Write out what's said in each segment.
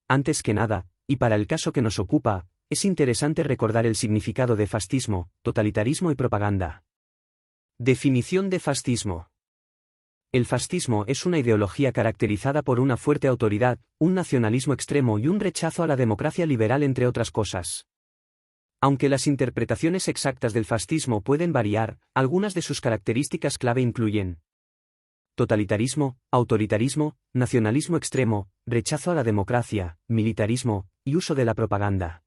Antes que nada, y para el caso que nos ocupa, es interesante recordar el significado de fascismo, totalitarismo y propaganda. Definición de fascismo. El fascismo es una ideología caracterizada por una fuerte autoridad, un nacionalismo extremo y un rechazo a la democracia liberal, entre otras cosas. Aunque las interpretaciones exactas del fascismo pueden variar, algunas de sus características clave incluyen totalitarismo, autoritarismo, nacionalismo extremo, rechazo a la democracia, militarismo, y uso de la propaganda.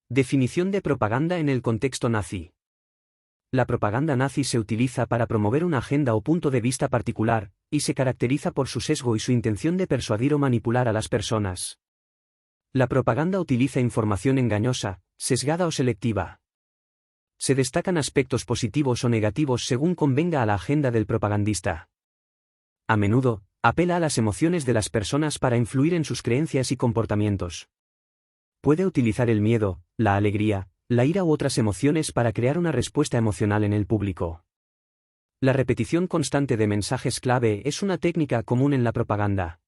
Definición de propaganda en el contexto nazi. La propaganda nazi se utiliza para promover una agenda o punto de vista particular, y se caracteriza por su sesgo y su intención de persuadir o manipular a las personas. La propaganda utiliza información engañosa, sesgada o selectiva. Se destacan aspectos positivos o negativos según convenga a la agenda del propagandista. A menudo, apela a las emociones de las personas para influir en sus creencias y comportamientos. Puede utilizar el miedo, la alegría, la ira u otras emociones para crear una respuesta emocional en el público. La repetición constante de mensajes clave es una técnica común en la propaganda.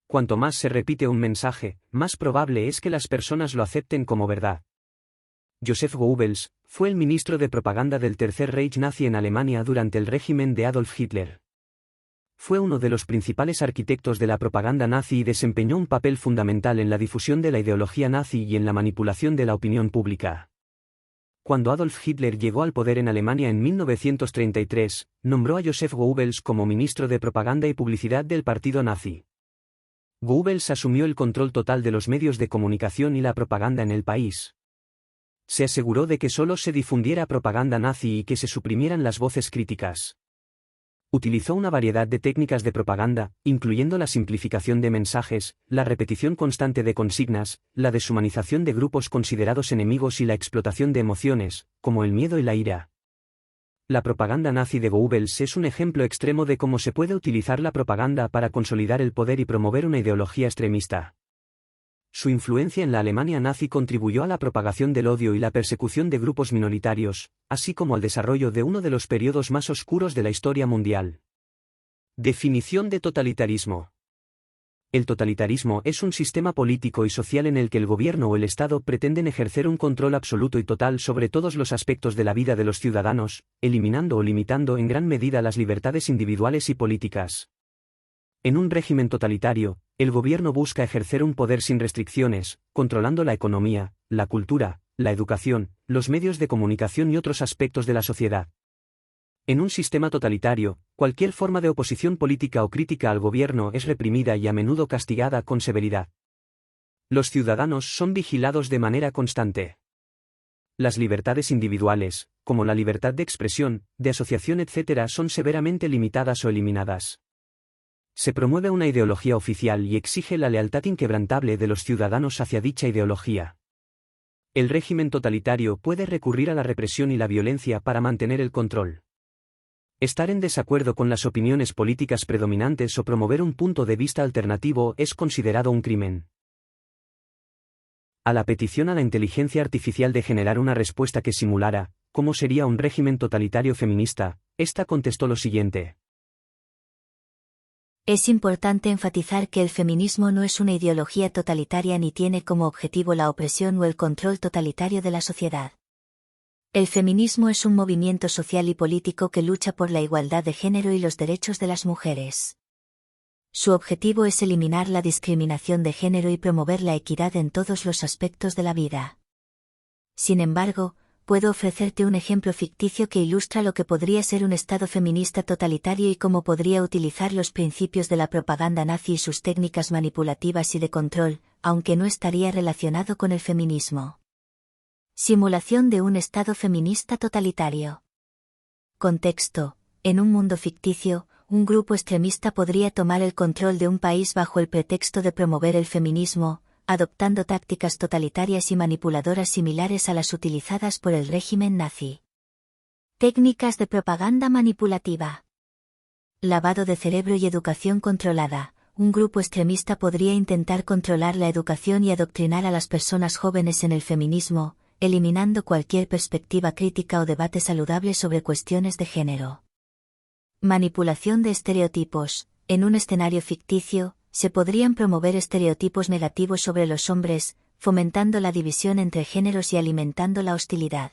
Cuanto más se repite un mensaje, más probable es que las personas lo acepten como verdad. Joseph Goebbels fue el ministro de propaganda del Tercer Reich nazi en Alemania durante el régimen de Adolf Hitler. Fue uno de los principales arquitectos de la propaganda nazi y desempeñó un papel fundamental en la difusión de la ideología nazi y en la manipulación de la opinión pública. Cuando Adolf Hitler llegó al poder en Alemania en 1933, nombró a Joseph Goebbels como ministro de propaganda y publicidad del partido nazi. Goebbels asumió el control total de los medios de comunicación y la propaganda en el país. Se aseguró de que solo se difundiera propaganda nazi y que se suprimieran las voces críticas. Utilizó una variedad de técnicas de propaganda, incluyendo la simplificación de mensajes, la repetición constante de consignas, la deshumanización de grupos considerados enemigos y la explotación de emociones, como el miedo y la ira. La propaganda nazi de Goebbels es un ejemplo extremo de cómo se puede utilizar la propaganda para consolidar el poder y promover una ideología extremista. Su influencia en la Alemania nazi contribuyó a la propagación del odio y la persecución de grupos minoritarios, así como al desarrollo de uno de los periodos más oscuros de la historia mundial. Definición de totalitarismo. El totalitarismo es un sistema político y social en el que el gobierno o el Estado pretenden ejercer un control absoluto y total sobre todos los aspectos de la vida de los ciudadanos, eliminando o limitando en gran medida las libertades individuales y políticas. En un régimen totalitario, el gobierno busca ejercer un poder sin restricciones, controlando la economía, la cultura, la educación, los medios de comunicación y otros aspectos de la sociedad. En un sistema totalitario, cualquier forma de oposición política o crítica al gobierno es reprimida y a menudo castigada con severidad. Los ciudadanos son vigilados de manera constante. Las libertades individuales, como la libertad de expresión, de asociación, etc., son severamente limitadas o eliminadas. Se promueve una ideología oficial y exige la lealtad inquebrantable de los ciudadanos hacia dicha ideología. El régimen totalitario puede recurrir a la represión y la violencia para mantener el control. Estar en desacuerdo con las opiniones políticas predominantes o promover un punto de vista alternativo es considerado un crimen. A la petición a la inteligencia artificial de generar una respuesta que simulara cómo sería un régimen totalitario feminista, esta contestó lo siguiente. Es importante enfatizar que el feminismo no es una ideología totalitaria ni tiene como objetivo la opresión o el control totalitario de la sociedad. El feminismo es un movimiento social y político que lucha por la igualdad de género y los derechos de las mujeres. Su objetivo es eliminar la discriminación de género y promover la equidad en todos los aspectos de la vida. Sin embargo, puedo ofrecerte un ejemplo ficticio que ilustra lo que podría ser un Estado feminista totalitario y cómo podría utilizar los principios de la propaganda nazi y sus técnicas manipulativas y de control, aunque no estaría relacionado con el feminismo. Simulación de un Estado feminista totalitario. Contexto: en un mundo ficticio, un grupo extremista podría tomar el control de un país bajo el pretexto de promover el feminismo, adoptando tácticas totalitarias y manipuladoras similares a las utilizadas por el régimen nazi. Técnicas de propaganda manipulativa. Lavado de cerebro y educación controlada. Un grupo extremista podría intentar controlar la educación y adoctrinar a las personas jóvenes en el feminismo, eliminando cualquier perspectiva crítica o debate saludable sobre cuestiones de género. Manipulación de estereotipos. En un escenario ficticio, se podrían promover estereotipos negativos sobre los hombres, fomentando la división entre géneros y alimentando la hostilidad.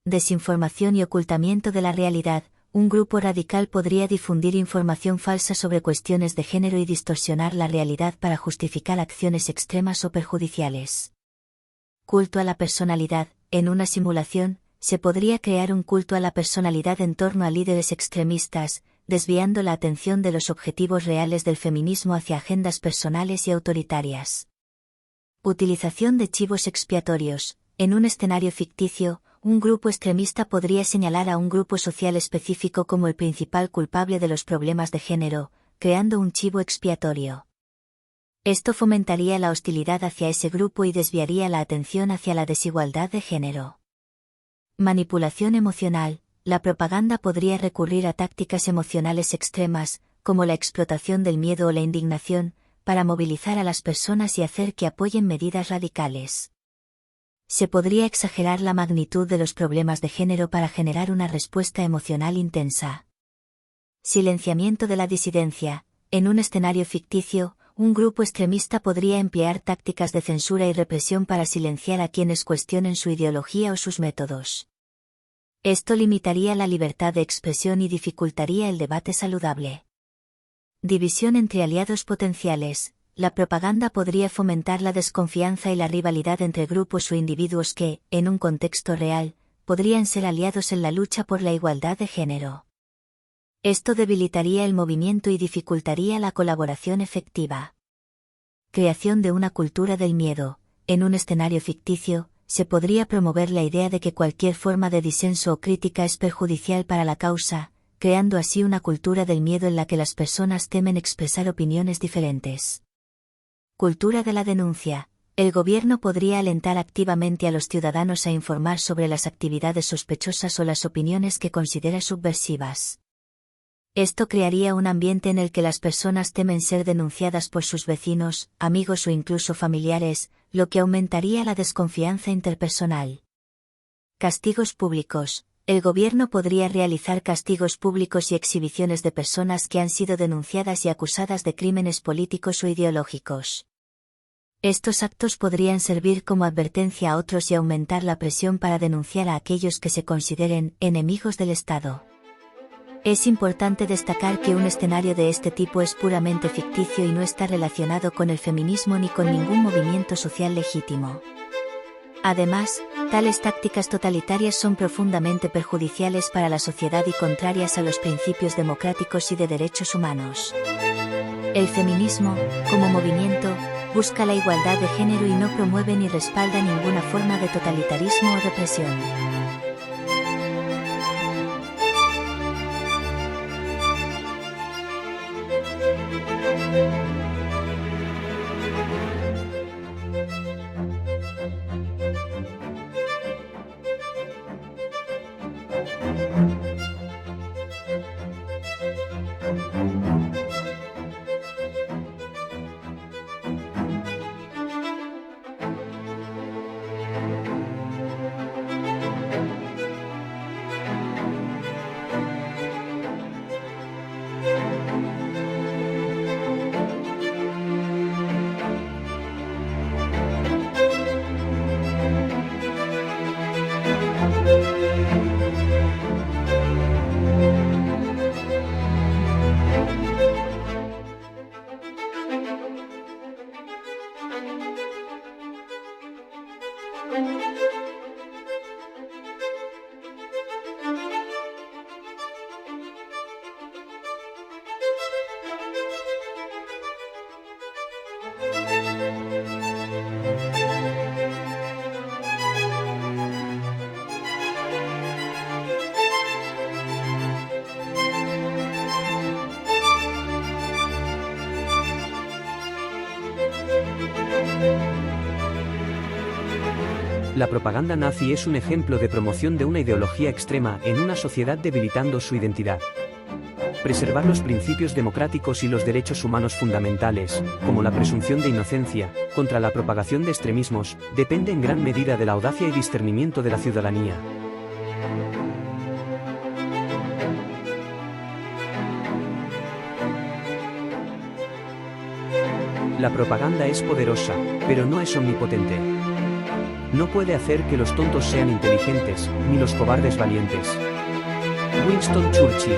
Desinformación y ocultamiento de la realidad. Un grupo radical podría difundir información falsa sobre cuestiones de género y distorsionar la realidad para justificar acciones extremas o perjudiciales. Culto a la personalidad. En una simulación, se podría crear un culto a la personalidad en torno a líderes extremistas, desviando la atención de los objetivos reales del feminismo hacia agendas personales y autoritarias. Utilización de chivos expiatorios. En un escenario ficticio, un grupo extremista podría señalar a un grupo social específico como el principal culpable de los problemas de género, creando un chivo expiatorio. Esto fomentaría la hostilidad hacia ese grupo y desviaría la atención hacia la desigualdad de género. Manipulación emocional. La propaganda podría recurrir a tácticas emocionales extremas, como la explotación del miedo o la indignación, para movilizar a las personas y hacer que apoyen medidas radicales. Se podría exagerar la magnitud de los problemas de género para generar una respuesta emocional intensa. Silenciamiento de la disidencia. En un escenario ficticio, un grupo extremista podría emplear tácticas de censura y represión para silenciar a quienes cuestionen su ideología o sus métodos. Esto limitaría la libertad de expresión y dificultaría el debate saludable. División entre aliados potenciales. La propaganda podría fomentar la desconfianza y la rivalidad entre grupos o individuos que, en un contexto real, podrían ser aliados en la lucha por la igualdad de género. Esto debilitaría el movimiento y dificultaría la colaboración efectiva. Creación de una cultura del miedo. En un escenario ficticio, se podría promover la idea de que cualquier forma de disenso o crítica es perjudicial para la causa, creando así una cultura del miedo en la que las personas temen expresar opiniones diferentes. Cultura de la denuncia. El gobierno podría alentar activamente a los ciudadanos a informar sobre las actividades sospechosas o las opiniones que considera subversivas. Esto crearía un ambiente en el que las personas temen ser denunciadas por sus vecinos, amigos o incluso familiares, lo que aumentaría la desconfianza interpersonal. Castigos públicos. El gobierno podría realizar castigos públicos y exhibiciones de personas que han sido denunciadas y acusadas de crímenes políticos o ideológicos. Estos actos podrían servir como advertencia a otros y aumentar la presión para denunciar a aquellos que se consideren enemigos del Estado. Es importante destacar que un escenario de este tipo es puramente ficticio y no está relacionado con el feminismo ni con ningún movimiento social legítimo. Además, tales tácticas totalitarias son profundamente perjudiciales para la sociedad y contrarias a los principios democráticos y de derechos humanos. El feminismo, como movimiento, busca la igualdad de género y no promueve ni respalda ninguna forma de totalitarismo o represión. La propaganda nazi es un ejemplo de promoción de una ideología extrema en una sociedad debilitando su identidad. Preservar los principios democráticos y los derechos humanos fundamentales, como la presunción de inocencia, contra la propagación de extremismos, depende en gran medida de la audacia y discernimiento de la ciudadanía. La propaganda es poderosa, pero no es omnipotente. No puede hacer que los tontos sean inteligentes, ni los cobardes valientes. Winston Churchill.